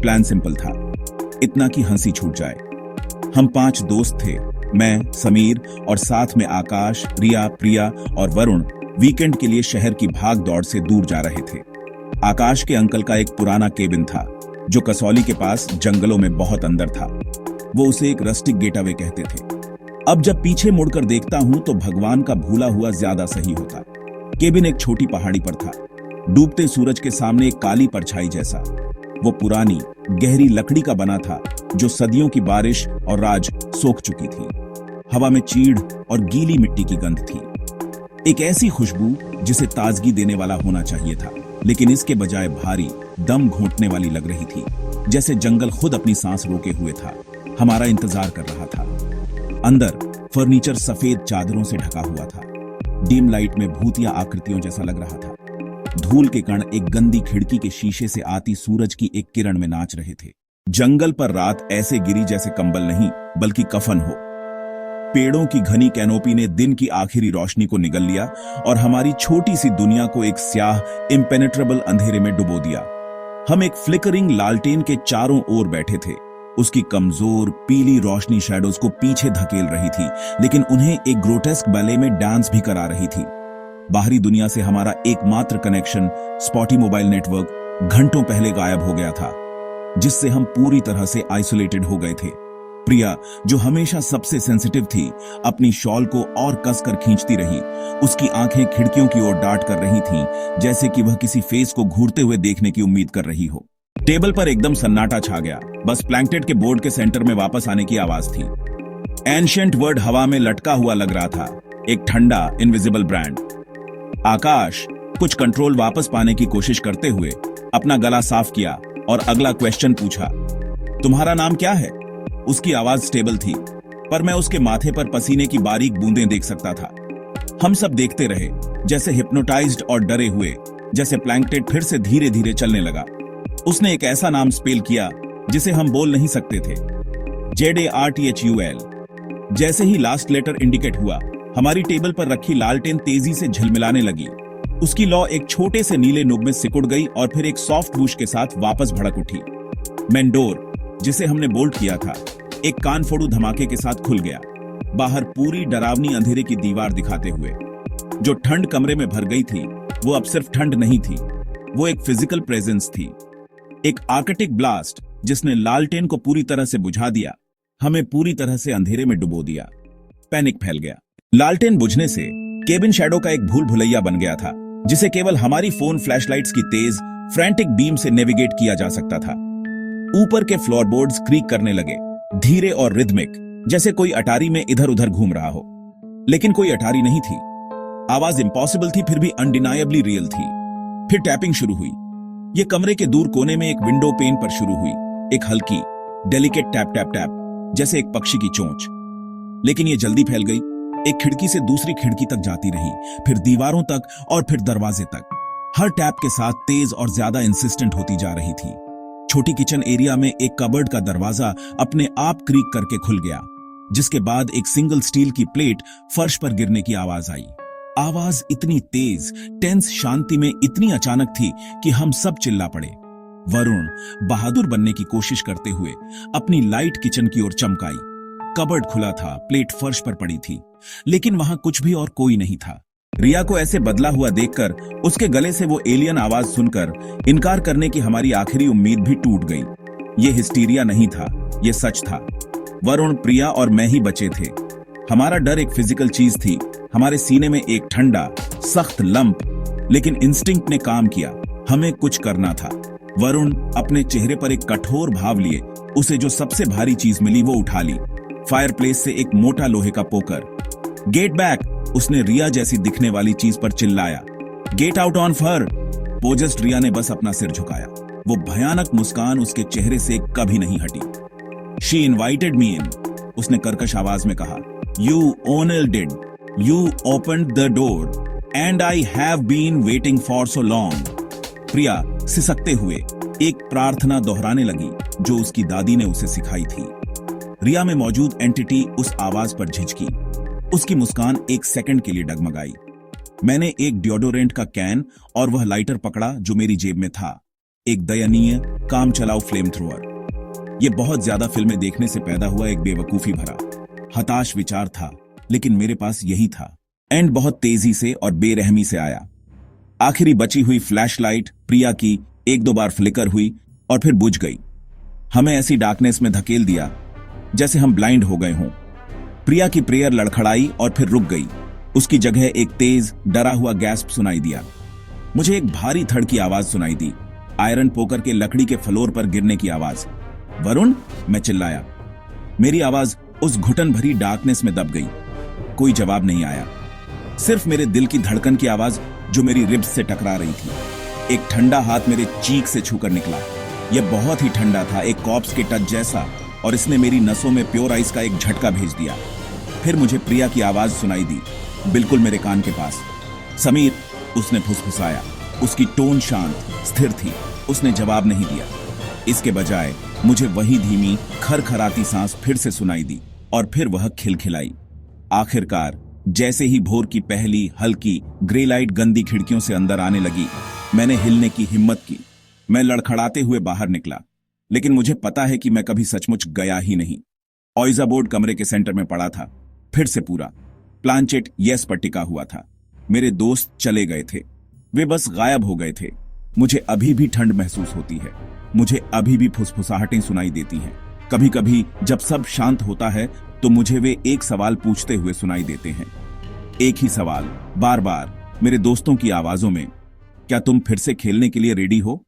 Plan simple था, इतना कि हंसी छूट जाए। हम 5 दोस्त थे, मैं, समीर और साथ में आकाश, रिया, प्रिया और वरुण वीकेंड के लिए शहर की भाग दौड़ से दूर जा रहे थे। आकाश के अंकल का एक पुराना केबिन था जो कसौली के पास जंगलों में बहुत अंदर था। वो उसे एक रस्टिक गेटअवे कहते थे। अब जब पीछे मुड़कर देखता हूं तो भगवान का भूला हुआ ज्यादा सही होता। केबिन एक छोटी पहाड़ी पर था, डूबते सूरज के सामने एक काली परछाई जैसा। वो पुरानी गहरी लकड़ी का बना था जो सदियों की बारिश और राज सोख चुकी थी। हवा में चीड़ और गीली मिट्टी की गंध थी, एक ऐसी खुशबू जिसे ताजगी देने वाला होना चाहिए था, लेकिन इसके बजाय भारी दम घोंटने वाली लग रही थी, जैसे जंगल खुद अपनी सांस रोके हुए था, हमारा इंतजार कर रहा था। अंदर फर्नीचर सफेद चादरों से ढका हुआ था, डिम लाइट में भूतिया आकृतियों जैसा लग रहा था। धूल के कण एक गंदी खिड़की के शीशे से आती सूरज की एक किरण में नाच रहे थे। जंगल पर रात ऐसे गिरी जैसे कंबल नहीं बल्कि कफन हो। पेड़ों की घनी कैनोपी ने दिन की आखिरी रोशनी को निगल लिया और हमारी छोटी सी दुनिया को एक स्याह इम्पेनेट्रेबल अंधेरे में डुबो दिया। हम एक फ्लिकरिंग लालटेन के चारों ओर बैठे थे। उसकी कमजोर पीली रोशनी शैडोज को पीछे धकेल रही थी, लेकिन उन्हें एक ग्रोटेस्क बैले में डांस भी करा रही थी। बाहरी दुनिया से हमारा एकमात्र कनेक्शन, स्पॉटी मोबाइल नेटवर्क, घंटों पहले गायब हो गया था, जिससे हम पूरी तरह से आइसोलेटेड हो गए थे। प्रिया, जो हमेशा सबसे सेंसिटिव थी, अपनी शॉल को और कसकर खींचती रही। उसकी आंखें खिड़कियों की ओर डांट कर रही थीं, जैसे कि वह किसी फेस को घूरते हुए देखने की उम्मीद कर रही हो। टेबल पर एकदम सन्नाटा छा गया, बस प्लैंकटेड के बोर्ड के सेंटर में वापस आने की आवाज थी। एंशिएंट वर्ड हवा में लटका हुआ लग रहा था, एक ठंडा इनविजिबल ब्रांड। आकाश कुछ कंट्रोल वापस पाने की कोशिश करते हुए अपना गला साफ किया और अगला क्वेश्चन पूछा, तुम्हारा नाम क्या है? उसकी आवाज स्टेबल थी, पर मैं उसके माथे पर पसीने की बारीक बूंदें देख सकता था। हम सब देखते रहे, जैसे हिप्नोटाइज्ड और डरे हुए, जैसे प्लैंकटेड फिर से धीरे धीरे चलने लगा। उसने एक ऐसा नाम स्पेल किया जिसे हम बोल नहीं सकते थे, ZARTHUL। जैसे ही लास्ट लेटर इंडिकेट हुआ, हमारी टेबल पर रखी लालटेन तेजी से झिलमिलाने लगी। उसकी लौ एक छोटे से नीले नुब में सिकुड़ गई और फिर एक सॉफ्ट वूश के साथ वापस भड़क उठी। मेंडोर, जिसे हमने बोल्ट किया था, एक कान फोड़ू धमाके के साथ खुल गया, बाहर पूरी डरावनी अंधेरे की दीवार दिखाते हुए। जो ठंड कमरे में भर गई थी, वो अब सिर्फ ठंड नहीं थी, वो एक फिजिकल प्रेजेंस थी, एक आर्कटिक ब्लास्ट जिसने लालटेन को पूरी तरह से बुझा दिया, हमें पूरी तरह से अंधेरे में डुबो दिया। पैनिक फैल गया। लालटेन बुझने से केबिन शैडो का एक भूल भुलैया बन गया था, जिसे केवल हमारी फोन फ्लैशलाइट्स की तेज फ्रैंटिक बीम से नेविगेट किया जा सकता था। ऊपर के फ्लोरबोर्ड्स क्रीक करने लगे, धीरे और रिदमिक, जैसे कोई अटारी में इधर उधर घूम रहा हो, लेकिन कोई अटारी नहीं थी। आवाज इम्पॉसिबल थी, फिर भी अनडिनायबली रियल थी। फिर टैपिंग शुरू हुई। ये कमरे के दूर कोने में एक विंडो पेन पर शुरू हुई, एक हल्की डेलिकेट टैप टैप टैप, जैसे एक पक्षी की चोंच। लेकिन ये जल्दी फैल गई, एक खिड़की से दूसरी खिड़की तक जाती रही, फिर दीवारों तक और फिर दरवाजे तक। हर टैप के साथ तेज और ज्यादा इंसिस्टेंट होती जा रही थी। छोटी किचन एरिया में एक कबर्ड का दरवाजा अपने आप क्रीक करके खुल गया, जिसके बाद एक सिंगल स्टील की प्लेट फर्श पर गिरने की आवाज आई। आवाज इतनी तेज, टेंस शांति में इतनी अचानक थी कि हम सब चिल्ला पड़े। वरुण बहादुर बनने की कोशिश करते हुए अपनी लाइट किचन की ओर चमकाई। कबर्ड खुला था, प्लेट फर्श पर पड़ी थी, लेकिन वहां कुछ भी और कोई नहीं था। रिया को ऐसे बदला हुआ देखकर, उसके गले से वो एलियन आवाज सुनकर इनकार करने की हमारी आखिरी उम्मीद भी टूट गई। ये हिस्टीरिया नहीं था, ये सच था। वरुण, प्रिया और मैं ही बचे थे। हमारा डर एक फिजिकल चीज थी, हमारे सीने में एक ठंडा सख्त लंप, लेकिन इंस्टिंक्ट ने काम किया, हमें कुछ करना था। वरुण अपने चेहरे पर एक कठोर भाव लिए उसे जो सबसे भारी चीज मिली वो उठा ली, फायरप्लेस से एक मोटा लोहे का पोकर। गेट बैक, उसने रिया जैसी दिखने वाली चीज पर चिल्लाया। Get out on fur. Possessed Riya ने बस अपना सिर झुकाया, वो भयानक मुस्कान उसके चेहरे से कभी नहीं हटी। शी इनवाइटेड मी इन, उसने कर्कश आवाज में कहा। You only did, you opened the door and I have been waiting for so long. Priya सिसकते हुए एक प्रार्थना दोहराने लगी जो उसकी दादी ने उसे सिखाई थी। रिया में मौजूद एंटिटी उस आवाज पर झिझकी, उसकी मुस्कान एक सेकंड के लिए डगमगाई। मैंने एक डिओडोरेंट का कैन और वह लाइटर पकड़ा जो मेरी जेब में था। एक दयनीय काम चलाऊ फ्लेम थ्रोअर। ये बहुत ज्यादा फिल्में देखने से पैदा हुआ एक बेवकूफी भरा हताश विचार था, लेकिन मेरे पास यही था। एंड बहुत तेजी से और बेरहमी से आया। आखिरी बची हुई फ्लैशलाइट प्रिया की एक दो बार फ्लिकर हुई और फिर बुझ गई। हमें ऐसी डार्कनेस में धकेल दिया जैसे हम ब्लाइंड हो गए हों। प्रिया की प्रेयर लड़खड़ाई और फिर रुक गई। उसकी जगह एक तेज डरा हुआ गैस्प सुनाई दिया। मुझे एक भारी धड़ की आवाज सुनाई दी, आयरन पोकर के लकड़ी के फ्लोर पर गिरने की आवाज। वरुण, मैं चिल्लाया। मेरी आवाज उस घुटन भरी डार्कनेस में दब गई। कोई जवाब नहीं आया, सिर्फ मेरे दिल की धड़कन की आवाज जो मेरी रिब्स से टकरा रही थी। एक ठंडा हाथ मेरे चीक से छूकर निकला। यह बहुत ही ठंडा था, एक कॉप्स के टच जैसा, और इसने मेरी नसों में प्योर आइस का एक झटका भेज दिया। फिर मुझे प्रिया की आवाज सुनाई दी, बिल्कुल मेरे कान के पास। समीर, उसने फुसफुसाया। उसकी टोन शांत स्थिर थी। उसने जवाब नहीं दिया। इसके बजाय मुझे वही धीमी खरखराती सांस फिर से सुनाई दी और फिर वह खिलखिलाई। आखिरकार जैसे ही भोर की पहली हल्की ग्रे लाइट गंदी खिड़कियों से अंदर आने लगी, मैंने हिलने की हिम्मत की। मैं लड़खड़ाते हुए बाहर निकला, लेकिन मुझे पता है कि मैं कभी सचमुच गया ही नहीं। ऑइजा बोर्ड कमरे के सेंटर में पड़ा था, फिर से पूरा। प्लांचेट यस पर टिका हुआ था। मेरे दोस्त चले गए थे, वे बस गायब हो गए थे। मुझे अभी भी ठंड महसूस होती है। मुझे अभी भी फुसफुसाहटें सुनाई देती हैं। कभी कभी जब सब शांत होता है तो मुझे वे एक सवाल पूछते हुए सुनाई देते हैं। एक ही सवाल बार बार, मेरे दोस्तों की आवाजों में, क्या तुम फिर से खेलने के लिए रेडी हो?